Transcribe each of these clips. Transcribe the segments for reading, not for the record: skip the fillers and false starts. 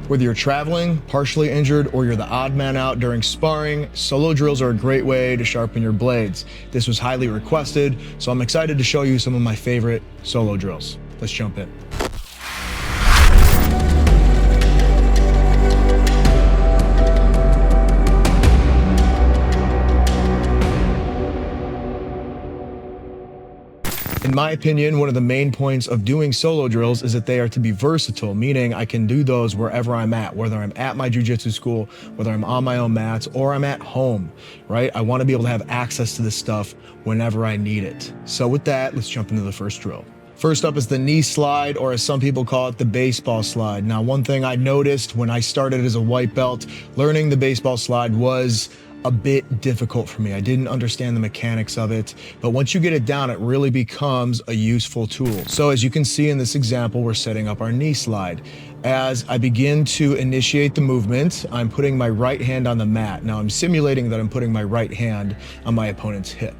Whether you're traveling, partially injured, or you're the odd man out during sparring, solo drills are a great way to sharpen your blades. This was highly requested, so I'm excited to show you some of my favorite solo drills. Let's jump in. In my opinion, one of the main points of doing solo drills is that they are to be versatile, meaning I can do those wherever I'm at, whether I'm at my jiu-jitsu school, whether I'm on my own mats, or I'm at home, right? I want to be able to have access to this stuff whenever I need it. So with that, let's jump into the first drill. First up is the knee slide, or as some people call it, the baseball slide. Now, one thing I noticed when I started as a white belt, learning the baseball slide was a bit difficult for me. I didn't understand the mechanics of it, but once you get it down, it really becomes a useful tool. So as you can see in this example, we're setting up our knee slide. As I begin to initiate the movement, I'm putting my right hand on the mat. Now I'm simulating that I'm putting my right hand on my opponent's hip.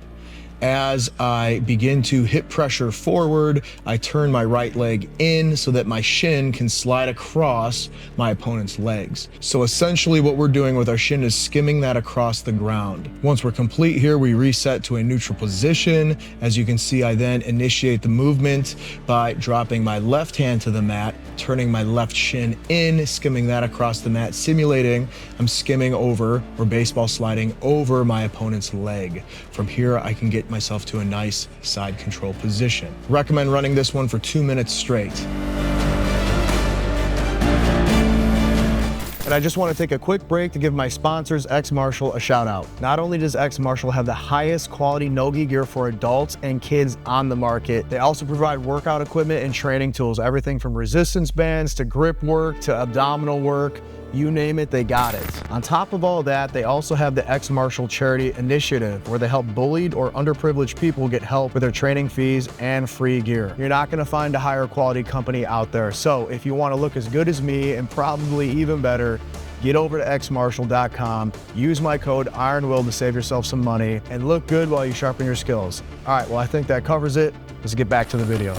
As I begin to hip pressure forward, I turn my right leg in so that my shin can slide across my opponent's legs. So essentially what we're doing with our shin is skimming that across the ground. Once we're complete here, we reset to a neutral position. As you can see, I then initiate the movement by dropping my left hand to the mat, turning my left shin in, skimming that across the mat, simulating I'm skimming over or baseball sliding over my opponent's leg. From here, I can get myself to a nice side control position. Recommend running this one for 2 minutes straight. And I just want to take a quick break to give my sponsors, X Martial, a shout out. Not only does X Martial have the highest quality no-gi gear for adults and kids on the market, they also provide workout equipment and training tools, everything from resistance bands to grip work to abdominal work. You name it, they got it. On top of all that, they also have the X Martial Charity Initiative, where they help bullied or underprivileged people get help with their training fees and free gear. You're not gonna find a higher quality company out there. So if you wanna look as good as me and probably even better, get over to xmartial.com, use my code IRONWILL to save yourself some money, and look good while you sharpen your skills. All right, well, I think that covers it. Let's get back to the video.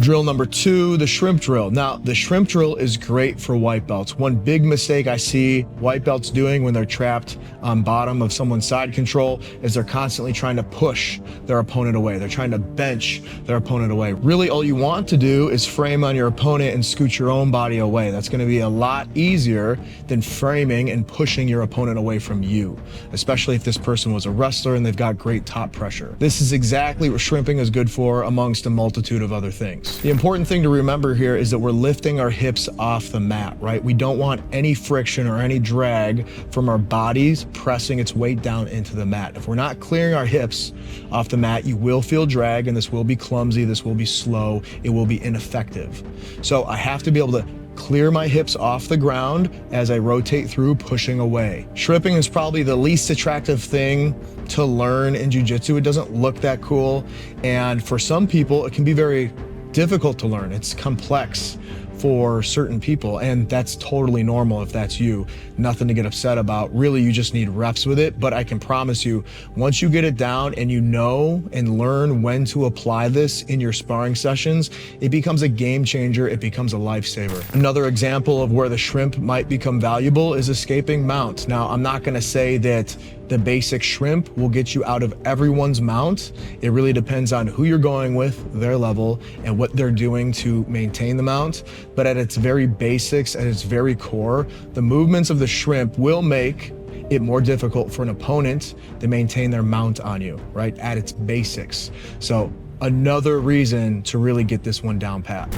Drill number 2, the shrimp drill. Now, the shrimp drill is great for white belts. One big mistake I see white belts doing when they're trapped on bottom of someone's side control is they're constantly trying to push their opponent away. They're trying to bench their opponent away. Really, all you want to do is frame on your opponent and scoot your own body away. That's gonna be a lot easier than framing and pushing your opponent away from you, especially if this person was a wrestler and they've got great top pressure. This is exactly what shrimping is good for, amongst a multitude of other things. The important thing to remember here is that we're lifting our hips off the mat, right? We don't want any friction or any drag from our bodies pressing its weight down into the mat. If we're not clearing our hips off the mat, you will feel drag, and this will be clumsy, this will be slow, it will be ineffective. So I have to be able to clear my hips off the ground as I rotate through, pushing away. Shrimping is probably the least attractive thing to learn in jiu-jitsu. It doesn't look that cool, and for some people, it can be very difficult to learn. It's complex for certain people, and that's totally normal if that's you. Nothing to get upset about. Really, you just need reps with it, but I can promise you, once you get it down and you know and learn when to apply this in your sparring sessions, it becomes a game changer, it becomes a lifesaver. Another example of where the shrimp might become valuable is escaping mount. Now, I'm not gonna say that the basic shrimp will get you out of everyone's mount. It really depends on who you're going with, their level, and what they're doing to maintain the mount. But at its very basics, at its very core, the movements of the shrimp will make it more difficult for an opponent to maintain their mount on you, right? At its basics. So another reason to really get this one down pat.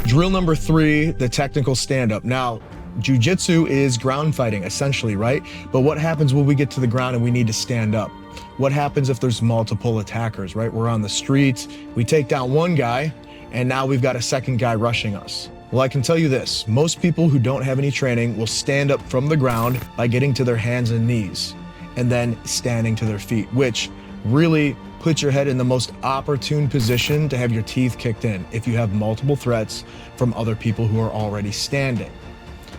Drill number 3, the technical stand-up. Now, jiu-jitsu is ground fighting, essentially, right? But what happens when we get to the ground and we need to stand up? What happens if there's multiple attackers, right? We're on the streets, we take down one guy, and now we've got a second guy rushing us. Well, I can tell you this, most people who don't have any training will stand up from the ground by getting to their hands and knees, and then standing to their feet, which really puts your head in the most opportune position to have your teeth kicked in if you have multiple threats from other people who are already standing.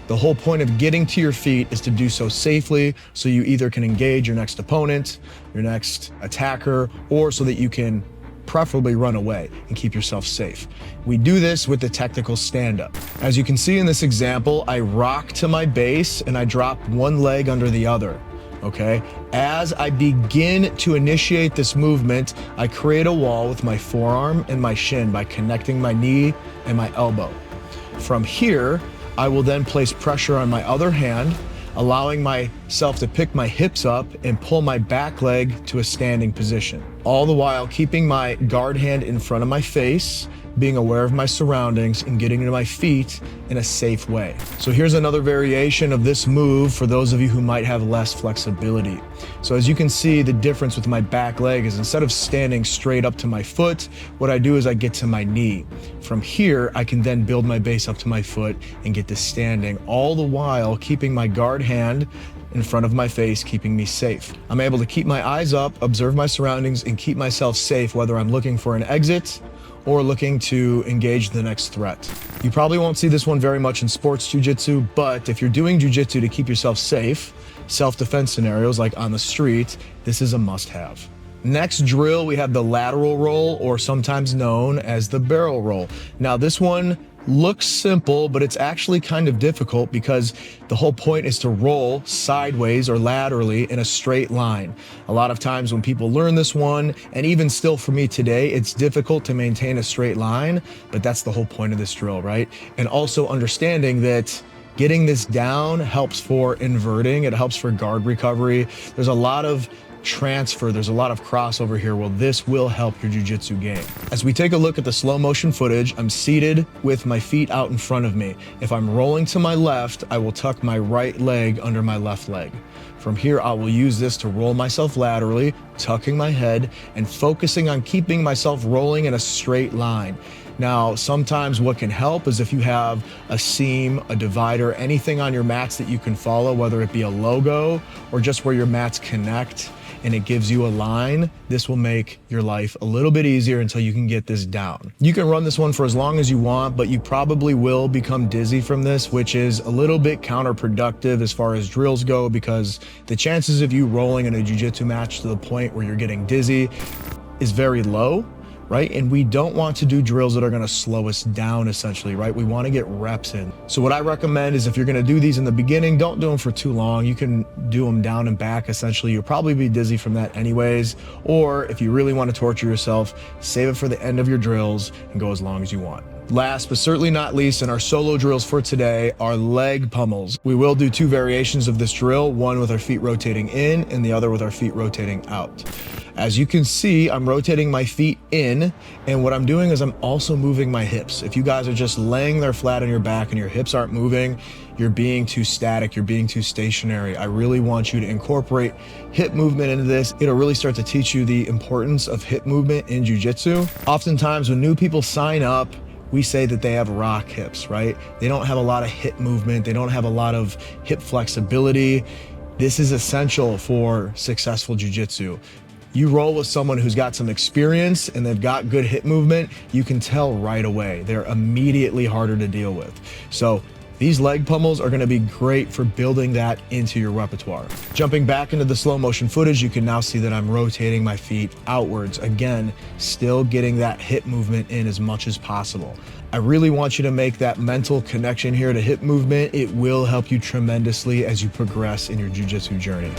The whole point of getting to your feet is to do so safely, so you either can engage your next opponent, your next attacker, or so that you can preferably run away and keep yourself safe. We do this with the technical stand-up. As you can see in this example, I rock to my base and I drop one leg under the other. Okay, as I begin to initiate this movement, I create a wall with my forearm and my shin by connecting my knee and my elbow. From here, I will then place pressure on my other hand, allowing myself to pick my hips up and pull my back leg to a standing position. All the while keeping my guard hand in front of my face, being aware of my surroundings and getting to my feet in a safe way. So here's another variation of this move for those of you who might have less flexibility. So as you can see, the difference with my back leg is instead of standing straight up to my foot, what I do is I get to my knee. From here, I can then build my base up to my foot and get to standing, all the while keeping my guard hand in front of my face, keeping me safe. I'm able to keep my eyes up, observe my surroundings, and keep myself safe, whether I'm looking for an exit or looking to engage the next threat. You probably won't see this one very much in sports jiu-jitsu, but if you're doing jiu-jitsu to keep yourself safe, self-defense scenarios like on the street, this is a must-have. Next drill, we have the lateral roll, or sometimes known as the barrel roll. Now this one looks simple, but it's actually kind of difficult because the whole point is to roll sideways or laterally in a straight line. A lot of times when people learn this one, and even still for me today, it's difficult to maintain a straight line, but that's the whole point of this drill, right? And also understanding that getting this down helps for inverting, it helps for guard recovery. There's a lot of transfer, there's a lot of crossover here. Well, this will help your jiu-jitsu game. As we take a look at the slow motion footage, I'm seated with my feet out in front of me. If I'm rolling to my left, I will tuck my right leg under my left leg. From here, I will use this to roll myself laterally, tucking my head and focusing on keeping myself rolling in a straight line. Now, sometimes what can help is if you have a seam, a divider, anything on your mats that you can follow, whether it be a logo or just where your mats connect, and it gives you a line, this will make your life a little bit easier until you can get this down. You can run this one for as long as you want, but you probably will become dizzy from this, which is a little bit counterproductive as far as drills go, because the chances of you rolling in a jiu-jitsu match to the point where you're getting dizzy is very low, right? And we don't want to do drills that are gonna slow us down essentially, right? We wanna get reps in. So what I recommend is if you're gonna do these in the beginning, don't do them for too long. You can do them down and back essentially. You'll probably be dizzy from that anyways. Or if you really wanna torture yourself, save it for the end of your drills and go as long as you want. Last but certainly not least, in our solo drills for today are leg pummels. We will do two variations of this drill, one with our feet rotating in and the other with our feet rotating out. As you can see, I'm rotating my feet in, and what I'm doing is I'm also moving my hips. If you guys are just laying there flat on your back and your hips aren't moving, you're being too static, you're being too stationary. I really want you to incorporate hip movement into this. It'll really start to teach you the importance of hip movement in jiu-jitsu. Oftentimes when new people sign up, we say that they have rock hips, right? They don't have a lot of hip movement. They don't have a lot of hip flexibility. This is essential for successful jiu-jitsu. You roll with someone who's got some experience and they've got good hip movement, you can tell right away. They're immediately harder to deal with. So these leg pummels are gonna be great for building that into your repertoire. Jumping back into the slow motion footage, you can now see that I'm rotating my feet outwards. Again, still getting that hip movement in as much as possible. I really want you to make that mental connection here to hip movement. It will help you tremendously as you progress in your jiu-jitsu journey.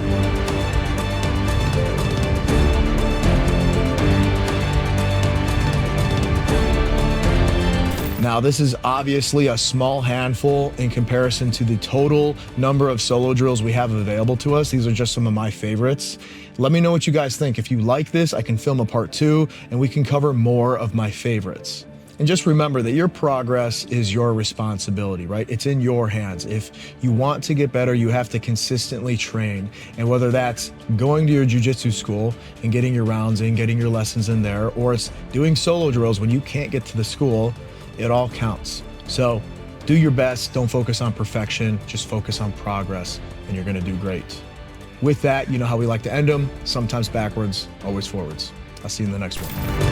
Now, this is obviously a small handful in comparison to the total number of solo drills we have available to us. These are just some of my favorites. Let me know what you guys think. If you like this, I can film a part 2 and we can cover more of my favorites. And just remember that your progress is your responsibility, right? It's in your hands. If you want to get better, you have to consistently train. And whether that's going to your jiu-jitsu school and getting your rounds in, getting your lessons in there, or it's doing solo drills when you can't get to the school, it all counts. So do your best, don't focus on perfection, just focus on progress and you're gonna do great. With that, you know how we like to end them, sometimes backwards, always forwards. I'll see you in the next one.